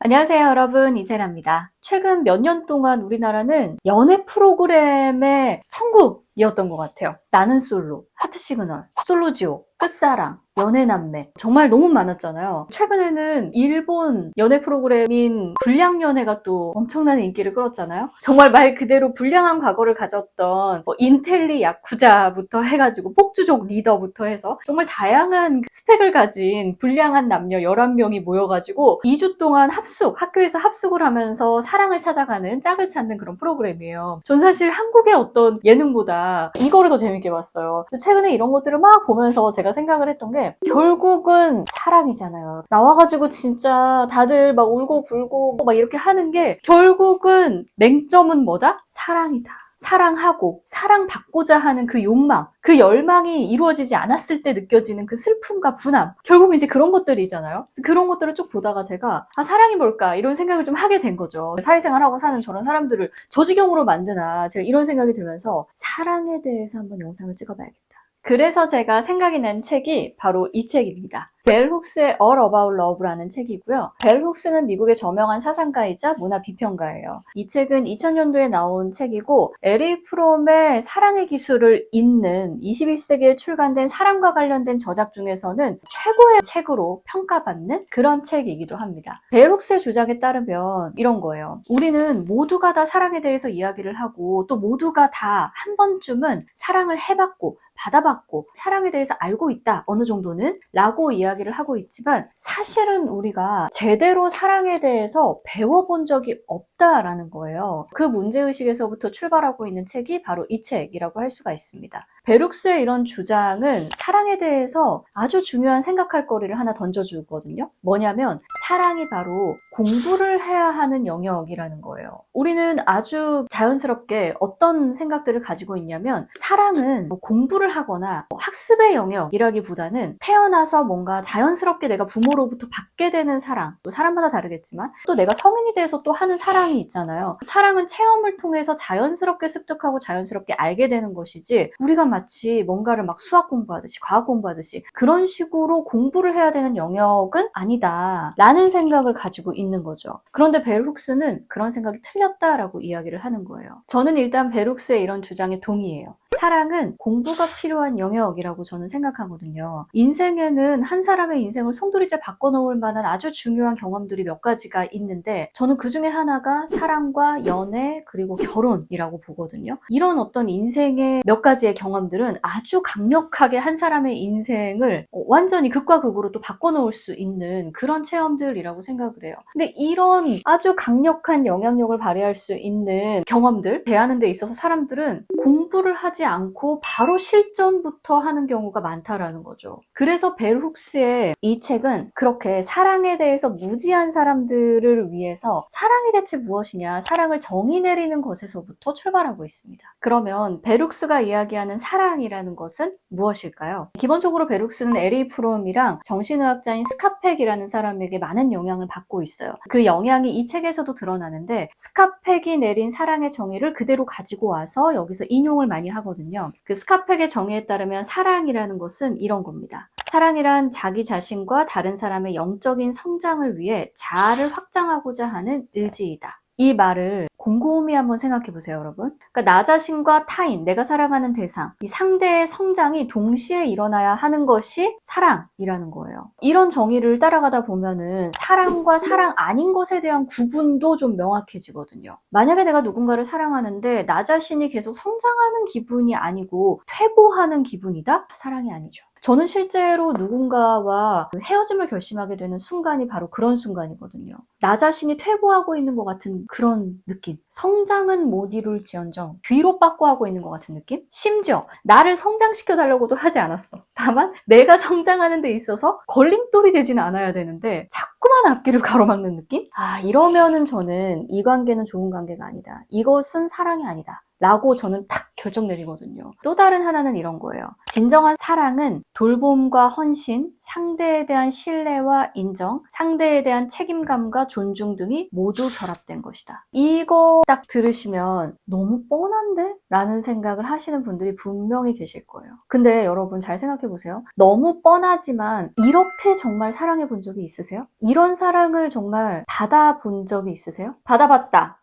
안녕하세요, 여러분. 이세라입니다. 최근 몇 년 동안 우리나라는 연애 프로그램의 천국이었던 것 같아요. 나는 솔로, 하트 시그널, 솔로지옥, 끝사랑, 연애남매 정말 너무 많았잖아요. 최근에는 일본 연애 프로그램인 불량연애가 또 엄청난 인기를 끌었잖아요. 정말 말 그대로 불량한 과거를 가졌던 인텔리 야쿠자부터 해가지고 폭주족 리더부터 해서 정말 다양한 스펙을 가진 불량한 남녀 11명이 모여가지고 2주 동안 학교에서 합숙을 하면서 사랑을 찾아가는 짝을 찾는 그런 프로그램이에요. 전 사실 한국의 어떤 예능보다 이거를 더 재밌게 봤어요. 최근에 이런 것들을 막 보면서 제가 생각을 했던 게 결국은 사랑이잖아요. 나와가지고 진짜 다들 막 울고 불고 막 이렇게 하는 게 결국은 맹점은 뭐다? 사랑이다. 사랑하고 사랑받고자 하는 그 욕망, 그 열망이 이루어지지 않았을 때 느껴지는 그 슬픔과 분함, 결국은 이제 그런 것들이잖아요. 그런 것들을 쭉 보다가 제가 사랑이 뭘까 이런 생각을 좀 하게 된 거죠. 사회생활하고 사는 저런 사람들을 저 지경으로 만드나 제가 이런 생각이 들면서 사랑에 대해서 한번 영상을 찍어봐야겠다. 그래서 제가 생각이 난 책이 바로 이 책입니다. 벨 훅스의 All About Love라는 책이고요. 벨 훅스는 미국의 저명한 사상가이자 문화 비평가예요. 이 책은 2000년도에 나온 책이고 에릭 프롬의 사랑의 기술을 잇는 21세기에 출간된 사랑과 관련된 저작 중에서는 최고의 책으로 평가받는 그런 책이기도 합니다. 벨 훅스의 주장에 따르면 이런 거예요. 우리는 모두가 다 사랑에 대해서 이야기를 하고 또 모두가 다 한 번쯤은 사랑을 해봤고 받아봤고 사랑에 대해서 알고 있다 어느 정도는 라고 이야기를 하고 있지만 사실은 우리가 제대로 사랑에 대해서 배워본 적이 없다라는 거예요. 그 문제의식에서부터 출발하고 있는 책이 바로 이 책이라고 할 수가 있습니다. 벨 훅스의 이런 주장은 사랑에 대해서 아주 중요한 생각할 거리를 하나 던져주거든요. 뭐냐면 사랑이 바로 공부를 해야 하는 영역이라는 거예요. 우리는 아주 자연스럽게 어떤 생각들을 가지고 있냐면 사랑은 공부를 하거나 학습의 영역이라기보다는 태어나서 뭔가 자연스럽게 내가 부모로부터 받게 되는 사랑, 또 사람마다 다르겠지만 또 내가 성인이 돼서 또 하는 사랑이 있잖아요. 사랑은 체험을 통해서 자연스럽게 습득하고 자연스럽게 알게 되는 것이지 우리가 마치 뭔가를 막 수학 공부하듯이 과학 공부하듯이 그런 식으로 공부를 해야 되는 영역은 아니다 라는 생각을 가지고 있는 거죠. 그런데 벨 훅스는 그런 생각이 틀렸다라고 이야기를 하는 거예요. 저는 일단 벨 훅스의 이런 주장에 동의해요. 사랑은 공부가 필요한 영역이라고 저는 생각하거든요. 인생에는 한 사람의 인생을 송두리째 바꿔놓을 만한 아주 중요한 경험들이 몇 가지가 있는데 저는 그 중에 하나가 사랑과 연애 그리고 결혼이라고 보거든요. 이런 어떤 인생의 몇 가지의 경험들은 아주 강력하게 한 사람의 인생을 완전히 극과 극으로 또 바꿔놓을 수 있는 그런 체험들이라고 생각을 해요. 근데 이런 아주 강력한 영향력을 발휘할 수 있는 경험들 대하는 데 있어서 사람들은 공부를 하지 않고 바로 실전부터 하는 경우가 많다라는 거죠. 그래서 벨 훅스의 이 책은 그렇게 사랑에 대해서 무지한 사람들을 위해서 사랑이 대체 무엇이냐, 사랑을 정의 내리는 것에서부터 출발하고 있습니다. 그러면 벨 훅스가 이야기하는 사랑이라는 것은 무엇일까요? 기본적으로 벨 훅스는 에리 프롬이랑 정신의학자인 스카펙이라는 사람에게 많은 영향을 받고 있어요. 그 영향이 이 책에서도 드러나는데 스카펙이 내린 사랑의 정의를 그대로 가지고 와서 여기서 인용을 많이 하거든요. 그 스카펙의 정의에 따르면 사랑이라는 것은 이런 겁니다. 사랑이란 자기 자신과 다른 사람의 영적인 성장을 위해 자아를 확장하고자 하는 의지이다. 이 말을 곰곰이 한번 생각해 보세요, 여러분. 그러니까 나 자신과 타인, 내가 사랑하는 대상, 이 상대의 성장이 동시에 일어나야 하는 것이 사랑이라는 거예요. 이런 정의를 따라가다 보면은 사랑과 사랑 아닌 것에 대한 구분도 좀 명확해지거든요. 만약에 내가 누군가를 사랑하는데 나 자신이 계속 성장하는 기분이 아니고 퇴보하는 기분이다? 사랑이 아니죠. 저는 실제로 누군가와 헤어짐을 결심하게 되는 순간이 바로 그런 순간이거든요. 나 자신이 퇴보하고 있는 것 같은 그런 느낌. 성장은 못 이룰지언정 뒤로 빠꾸하고 있는 것 같은 느낌? 심지어 나를 성장시켜달라고도 하지 않았어. 다만 내가 성장하는 데 있어서 걸림돌이 되지는 않아야 되는데 자꾸만 앞길을 가로막는 느낌? 이러면은 저는 이 관계는 좋은 관계가 아니다. 이것은 사랑이 아니다 라고 저는 딱 결정 내리거든요. 또 다른 하나는 이런 거예요. 진정한 사랑은 돌봄과 헌신, 상대에 대한 신뢰와 인정, 상대에 대한 책임감과 존중 등이 모두 결합된 것이다. 이거 딱 들으시면 너무 뻔한데? 라는 생각을 하시는 분들이 분명히 계실 거예요. 근데 여러분 잘 생각해 보세요. 너무 뻔하지만 이렇게 정말 사랑해 본 적이 있으세요? 이런 사랑을 정말 받아본 적이 있으세요? 받아봤다.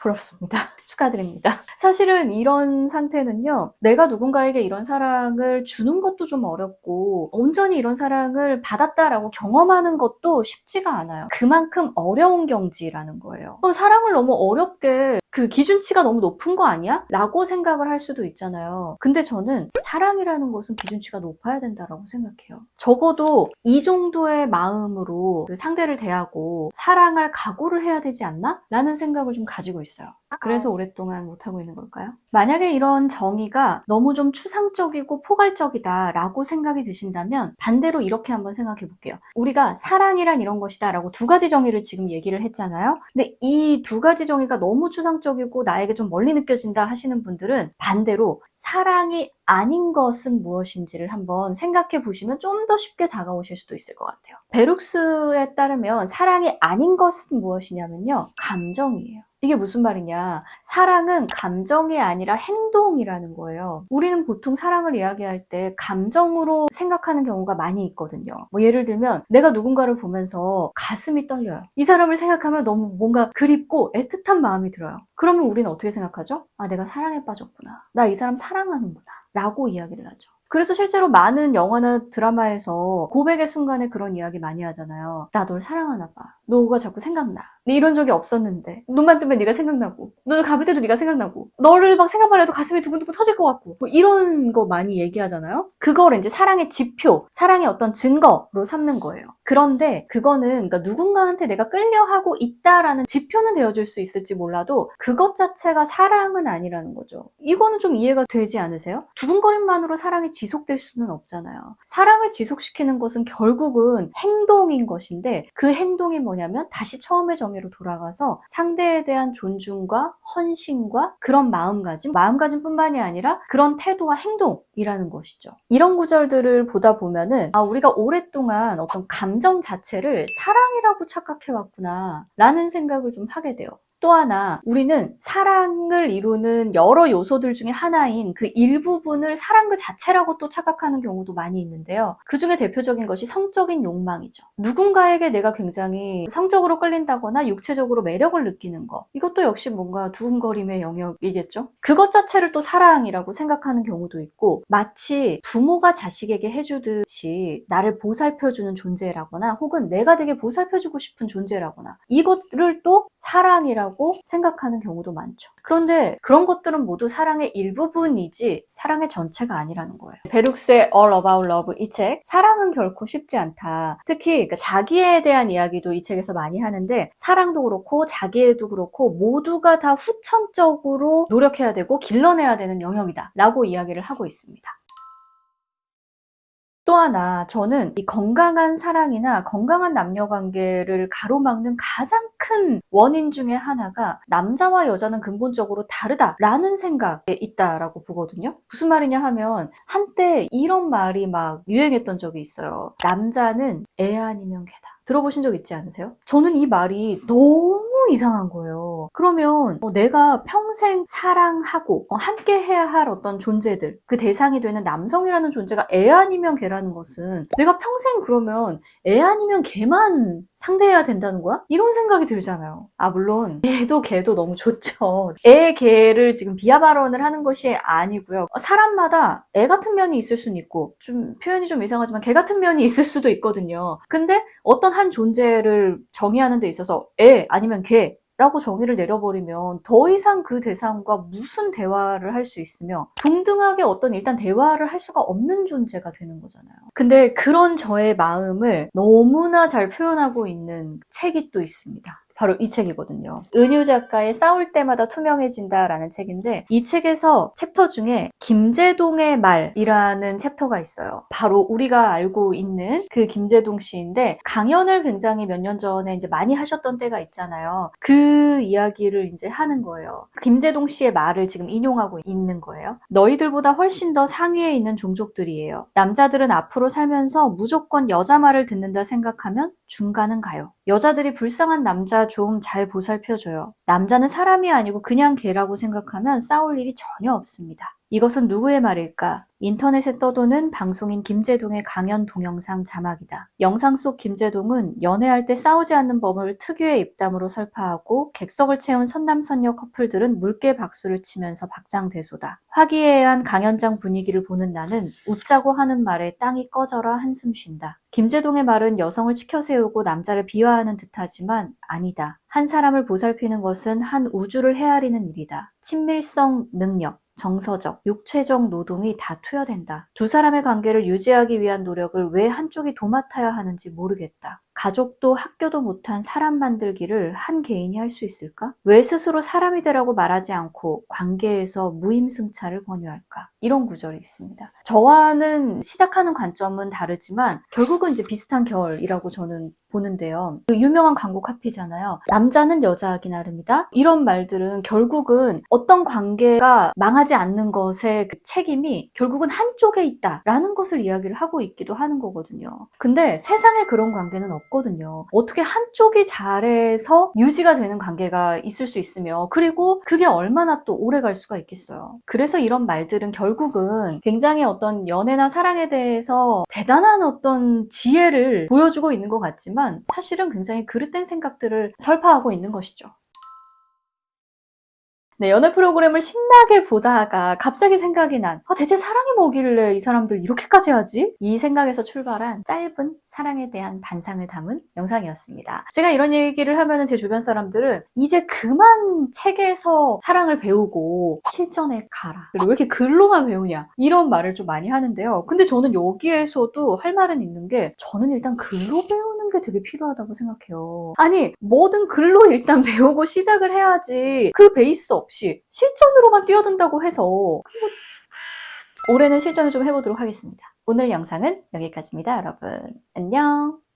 부럽습니다. 축하드립니다. 사실은 이런 상태는요, 내가 누군가에게 이런 사랑을 주는 것도 좀 어렵고, 온전히 이런 사랑을 받았다라고 경험하는 것도 쉽지가 않아요. 그만큼 어려운 경지라는 거예요. 사랑을 너무 어렵게 그 기준치가 너무 높은 거 아니야? 라고 생각을 할 수도 있잖아요. 근데 저는 사랑이라는 것은 기준치가 높아야 된다고 생각해요. 적어도 이 정도의 마음으로 그 상대를 대하고 사랑할 각오를 해야 되지 않나? 라는 생각을 좀 가지고 있어요. 그래서 오랫동안 못하고 있는 걸까요? 만약에 이런 정의가 너무 좀 추상적이고 포괄적이다 라고 생각이 드신다면 반대로 이렇게 한번 생각해 볼게요. 우리가 사랑이란 이런 것이다 라고 두 가지 정의를 지금 얘기를 했잖아요. 근데 이 두 가지 정의가 너무 추상적이고 나에게 좀 멀리 느껴진다 하시는 분들은 반대로 사랑이 아닌 것은 무엇인지를 한번 생각해 보시면 좀 더 쉽게 다가오실 수도 있을 것 같아요. 베룩스에 따르면 사랑이 아닌 것은 무엇이냐면요. 감정이에요. 이게 무슨 말이냐. 사랑은 감정이 아니라 행동이라는 거예요. 우리는 보통 사랑을 이야기할 때 감정으로 생각하는 경우가 많이 있거든요. 뭐 예를 들면 내가 누군가를 보면서 가슴이 떨려요. 이 사람을 생각하면 너무 뭔가 그립고 애틋한 마음이 들어요. 그러면 우리는 어떻게 생각하죠? 아, 내가 사랑에 빠졌구나. 나 이 사람 사랑하는구나. 라고 이야기를 하죠. 그래서 실제로 많은 영화나 드라마에서 고백의 순간에 그런 이야기 많이 하잖아요. 나 널 사랑하나 봐. 너가 자꾸 생각나. 네 이런 적이 없었는데 눈만 뜨면 네가 생각나고 눈을 감을 때도 네가 생각나고 너를 막 생각만 해도 가슴이 두근두근 터질 것 같고 뭐 이런 거 많이 얘기하잖아요. 그거를 이제 사랑의 지표, 사랑의 어떤 증거로 삼는 거예요. 그런데 그거는 그러니까 누군가한테 내가 끌려하고 있다라는 지표는 되어줄 수 있을지 몰라도 그것 자체가 사랑은 아니라는 거죠. 이거는 좀 이해가 되지 않으세요? 두근거림만으로 사랑이 지속될 수는 없잖아요. 사랑을 지속시키는 것은 결국은 행동인 것인데 그 행동이 뭐냐면 다시 처음의 정의로 돌아가서 상대에 대한 존중과 헌신과 그런 마음가짐뿐만이 아니라 그런 태도와 행동이라는 것이죠. 이런 구절들을 보다 보면은 우리가 오랫동안 어떤 감정 자체를 사랑이라고 착각해왔구나 라는 생각을 좀 하게 돼요. 또 하나, 우리는 사랑을 이루는 여러 요소들 중에 하나인 그 일부분을 사랑 그 자체라고 또 착각하는 경우도 많이 있는데요. 그 중에 대표적인 것이 성적인 욕망이죠. 누군가에게 내가 굉장히 성적으로 끌린다거나 육체적으로 매력을 느끼는 것. 이것도 역시 뭔가 두근거림의 영역이겠죠. 그것 자체를 또 사랑이라고 생각하는 경우도 있고, 마치 부모가 자식에게 해주듯이 나를 보살펴주는 존재라거나 혹은 내가 되게 보살펴주고 싶은 존재라거나 이것들을 또 사랑이라고 생각하는 경우도 많죠. 그런데 그런 것들은 모두 사랑의 일부분이지 사랑의 전체가 아니라는 거예요. 베룩스의 All About Love 이 책, 사랑은 결코 쉽지 않다. 특히 그러니까 자기에 대한 이야기도 이 책에서 많이 하는데 사랑도 그렇고 자기애도 그렇고 모두가 다 후천적으로 노력해야 되고 길러내야 되는 영역이다 라고 이야기를 하고 있습니다. 또 하나, 저는 이 건강한 사랑이나 건강한 남녀 관계를 가로막는 가장 큰 원인 중에 하나가 남자와 여자는 근본적으로 다르다라는 생각에 있다라고 보거든요. 무슨 말이냐 하면 한때 이런 말이 막 유행했던 적이 있어요. 남자는 애 아니면 개다. 들어보신 적 있지 않으세요? 저는 이 말이 너무 이상한 거예요. 그러면 내가 평생 사랑하고 함께 해야 할 어떤 존재들, 그 대상이 되는 남성이라는 존재가 애 아니면 개라는 것은 내가 평생 그러면 애 아니면 개만 상대해야 된다는 거야? 이런 생각이 들잖아요. 물론 애도 개도 너무 좋죠. 애, 개를 지금 비하 발언을 하는 것이 아니고요. 사람마다 애 같은 면이 있을 수는 있고 좀 표현이 좀 이상하지만 개 같은 면이 있을 수도 있거든요. 근데 어떤 한 존재를 정의하는 데 있어서 애 아니면 개 라고 정의를 내려버리면 더 이상 그 대상과 무슨 대화를 할 수 있으며 동등하게 어떤 일단 대화를 할 수가 없는 존재가 되는 거잖아요. 근데 그런 저의 마음을 너무나 잘 표현하고 있는 책이 또 있습니다. 바로 이 책이거든요. 은유 작가의 싸울 때마다 투명해진다라는 책인데 이 책에서 챕터 중에 김제동의 말이라는 챕터가 있어요. 바로 우리가 알고 있는 그 김제동 씨인데 강연을 굉장히 몇 년 전에 이제 많이 하셨던 때가 있잖아요. 그 이야기를 이제 하는 거예요. 김제동 씨의 말을 지금 인용하고 있는 거예요. 너희들보다 훨씬 더 상위에 있는 종족들이에요. 남자들은 앞으로 살면서 무조건 여자 말을 듣는다 생각하면 중간은 가요. 여자들이 불쌍한 남자 좀 잘 보살펴줘요. 남자는 사람이 아니고 그냥 개라고 생각하면 싸울 일이 전혀 없습니다. 이것은 누구의 말일까? 인터넷에 떠도는 방송인 김제동의 강연 동영상 자막이다. 영상 속 김제동은 연애할 때 싸우지 않는 법을 특유의 입담으로 설파하고 객석을 채운 선남선녀 커플들은 물개 박수를 치면서 박장대소다. 화기애애한 강연장 분위기를 보는 나는 웃자고 하는 말에 땅이 꺼져라 한숨 쉰다. 김제동의 말은 여성을 치켜세우고 남자를 비하하는 듯하지만 아니다. 한 사람을 보살피는 것은 한 우주를 헤아리는 일이다. 친밀성, 능력, 정서적, 육체적 노동이 다 투여된다. 두 사람의 관계를 유지하기 위한 노력을 왜 한쪽이 도맡아야 하는지 모르겠다. 가족도 학교도 못한 사람 만들기를 한 개인이 할 수 있을까? 왜 스스로 사람이 되라고 말하지 않고 관계에서 무임승차를 권유할까? 이런 구절이 있습니다. 저와는 시작하는 관점은 다르지만 결국은 이제 비슷한 결이라고 저는 보는데요. 그 유명한 광고 카피잖아요. 남자는 여자하기 나름이다. 이런 말들은 결국은 어떤 관계가 망하지 않는 것의 그 책임이 결국은 한쪽에 있다라는 것을 이야기를 하고 있기도 하는 거거든요. 근데 세상에 그런 관계는 없거든요. 어떻게 한쪽이 잘해서 유지가 되는 관계가 있을 수 있으며 그리고 그게 얼마나 또 오래 갈 수가 있겠어요. 그래서 이런 말들은 결국은 굉장히 어떤 연애나 사랑에 대해서 대단한 어떤 지혜를 보여주고 있는 것 같지만 사실은 굉장히 그릇된 생각들을 설파하고 있는 것이죠. 네, 연애 프로그램을 신나게 보다가 갑자기 생각이 난 대체 사랑이 뭐길래 이 사람들 이렇게까지 하지? 이 생각에서 출발한 짧은 사랑에 대한 반상을 담은 영상이었습니다. 제가 이런 얘기를 하면 제 주변 사람들은 이제 그만 책에서 사랑을 배우고 실전에 가라. 그리고 왜 이렇게 글로만 배우냐? 이런 말을 좀 많이 하는데요. 근데 저는 여기에서도 할 말은 있는 게 저는 일단 글로 배우는 게 되게 필요하다고 생각해요. 아니, 뭐든 글로 일단 배우고 시작을 해야지 그 베이스 없이 실전으로만 뛰어든다고 해서 올해는 실전을 좀 해보도록 하겠습니다. 오늘 영상은 여기까지입니다, 여러분. 안녕!